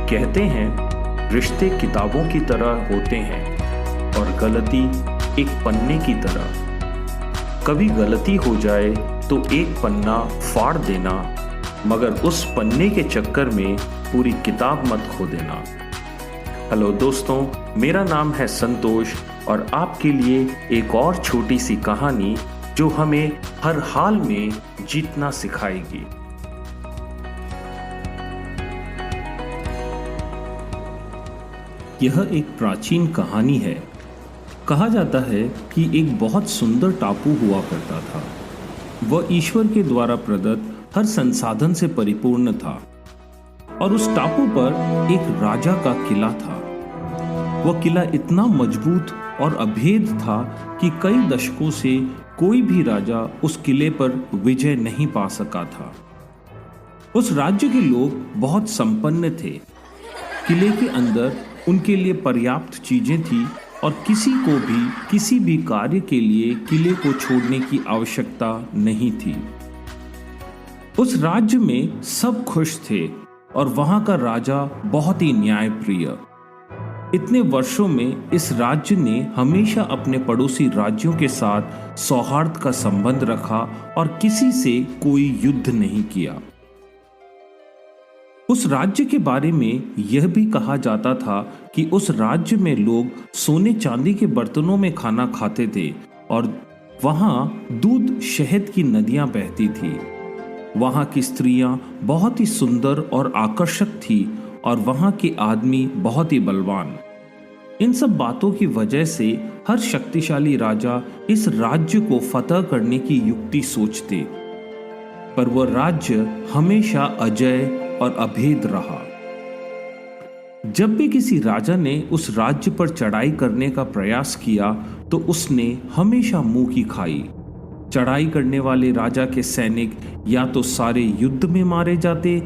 कहते हैं रिश्ते किताबों की तरह होते हैं और गलती एक पन्ने की तरह। कभी गलती हो जाए तो एक पन्ना फाड़ देना, मगर उस पन्ने के चक्कर में पूरी किताब मत खो देना। हेलो दोस्तों, मेरा नाम है संतोष और आपके लिए एक और छोटी सी कहानी जो हमें हर हाल में जीतना सिखाएगी। यह एक प्राचीन कहानी है। कहा जाता है कि एक बहुत सुंदर टापू हुआ करता था। वह ईश्वर के द्वारा प्रदत्त हर संसाधन से परिपूर्ण था और उस टापू पर एक राजा का किला था। वह किला इतना मजबूत और अभेद था कि कई दशकों से कोई भी राजा उस किले पर विजय नहीं पा सका था। उस राज्य के लोग बहुत संपन्न थे। किले के अंदर उनके लिए पर्याप्त चीजें थी और किसी को भी किसी भी कार्य के लिए किले को छोड़ने की आवश्यकता नहीं थी। उस राज्य में सब खुश थे और वहां का राजा बहुत ही न्यायप्रिय। इतने वर्षों में इस राज्य ने हमेशा अपने पड़ोसी राज्यों के साथ सौहार्द का संबंध रखा और किसी से कोई युद्ध नहीं किया। उस राज्य के बारे में यह भी कहा जाता था कि उस राज्य में लोग सोने चांदी के बर्तनों में खाना खाते थे और वहां दूध शहद की नदियां बहती थी। वहां की स्त्रियां बहुत ही सुंदर और आकर्षक थी और वहां के आदमी बहुत ही बलवान। इन सब बातों की वजह से हर शक्तिशाली राजा इस राज्य को फतह करने की युक्ति सोचते, पर वह राज्य हमेशा अजय और अभेद रहा। जब भी किसी राजा ने उस राज्य पर चढ़ाई करने का प्रयास किया तो उसने हमेशा मुंह की खाई। चढ़ाई करने वाले राजा के सैनिक या तो सारे युद्ध में मारे जाते,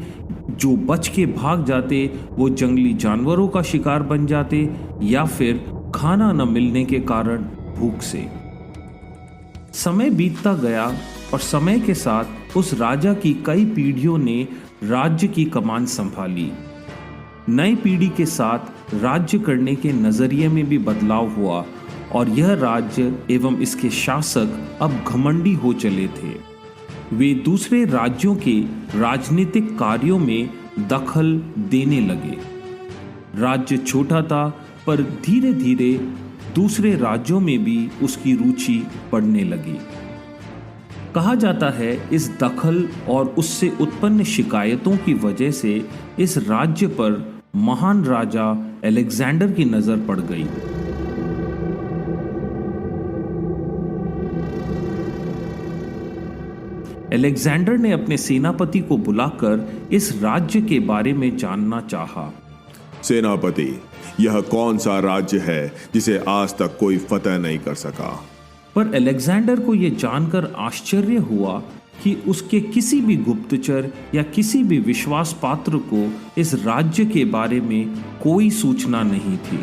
जो बच के भाग जाते वो जंगली जानवरों का शिकार बन जाते, या फिर खाना न मिलने के कारण भूख से। समय बीतता गया और समय के साथ उस राजा की कई पीढ़ियों ने राज्य की कमान संभाली। नई पीढ़ी के साथ राज्य करने के नजरिए में भी बदलाव हुआ और यह राज्य एवं इसके शासक अब घमंडी हो चले थे। वे दूसरे राज्यों के राजनीतिक कार्यों में दखल देने लगे। राज्य छोटा था, पर धीरे धीरे दूसरे राज्यों में भी उसकी रुचि बढ़ने लगी। कहा जाता है इस दखल और उससे उत्पन्न शिकायतों की वजह से इस राज्य पर महान राजा अलेक्जेंडर की नजर पड़ गई। अलेक्जेंडर ने अपने सेनापति को बुलाकर इस राज्य के बारे में जानना चाहा। सेनापति, यह कौन सा राज्य है जिसे आज तक कोई फतह नहीं कर सका? पर अलेक्जेंडर को यह जानकर आश्चर्य हुआ कि उसके किसी भी गुप्तचर या किसी भी विश्वास पात्र को इस राज्य के बारे में कोई सूचना नहीं थी।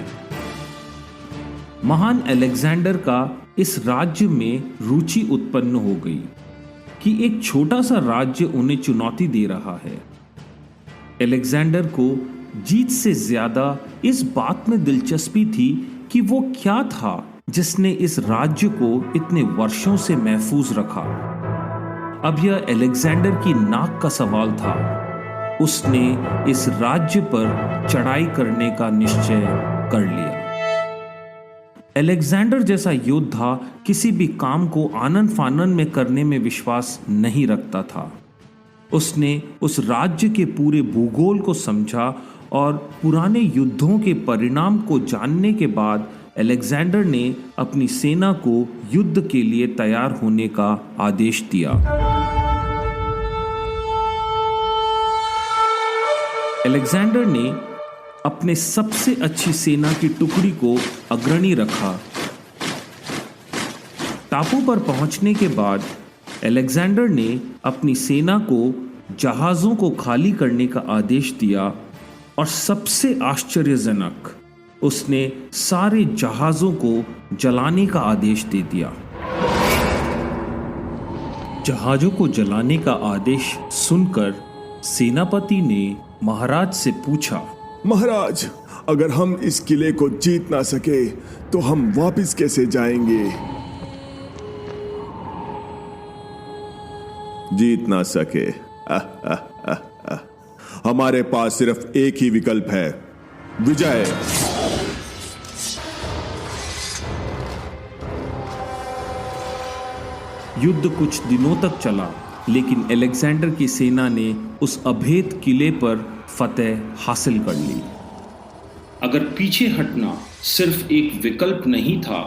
महान अलेक्जेंडर का इस राज्य में रुचि उत्पन्न हो गई कि एक छोटा सा राज्य उन्हें चुनौती दे रहा है। अलेक्जेंडर को जीत से ज्यादा इस बात में दिलचस्पी थी कि वो क्या था जिसने इस राज्य को इतने वर्षों से महफूज रखा। अब यह अलेक्जेंडर की नाक का सवाल था। उसने इस राज्य पर चढ़ाई करने का निश्चय कर लिया। अलेक्जेंडर जैसा योद्धा किसी भी काम को आनन फानन में करने में विश्वास नहीं रखता था। उसने उस राज्य के पूरे भूगोल को समझा और पुराने युद्धों के परिणाम को जानने के बाद अलेक्जेंडर ने अपनी सेना को युद्ध के लिए तैयार होने का आदेश दिया। अलेक्जेंडर ने अपने सबसे अच्छी सेना की टुकड़ी को अग्रणी रखा। टापू पर पहुंचने के बाद अलेक्जेंडर ने अपनी सेना को जहाजों को खाली करने का आदेश दिया और सबसे आश्चर्यजनक, उसने सारे जहाजों को जलाने का आदेश दे दिया। जहाजों को जलाने का आदेश सुनकर सेनापति ने महाराज से पूछा, महाराज, अगर हम इस किले को जीत ना सके तो हम वापस कैसे जाएंगे? जीत ना सके? हमारे पास सिर्फ एक ही विकल्प है, विजय। युद्ध कुछ दिनों तक चला, लेकिन अलेक्जेंडर की सेना ने उस अभेद किले पर फतेह हासिल कर ली। अगर पीछे हटना सिर्फ एक विकल्प नहीं था,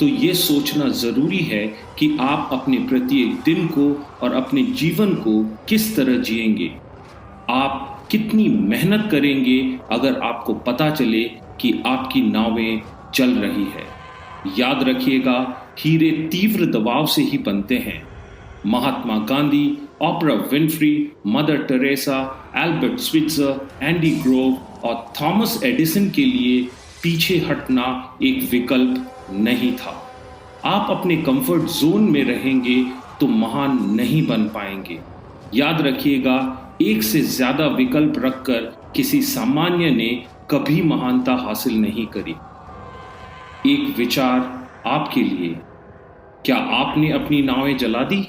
तो ये सोचना जरूरी है कि आप अपने प्रत्येक दिन को और अपने जीवन को किस तरह जिएंगे। आप कितनी मेहनत करेंगे अगर आपको पता चले कि आपकी नावें चल रही है। याद रखिएगा, हीरे तीव्र दबाव से ही बनते हैं। Mahatma Gandhi, Oprah Winfrey, Mother Teresa, Albert Schweitzer, Andy Grove और थॉमस एडिसन के लिए पीछे हटना एक विकल्प नहीं था। आप अपने कंफर्ट जोन में रहेंगे तो महान नहीं बन पाएंगे। याद रखिएगा, एक से ज्यादा विकल्प रखकर किसी सामान्य ने कभी महानता हासिल नहीं करी। एक विचार आपके लिए, क्या आपने अपनी नावें जला दी?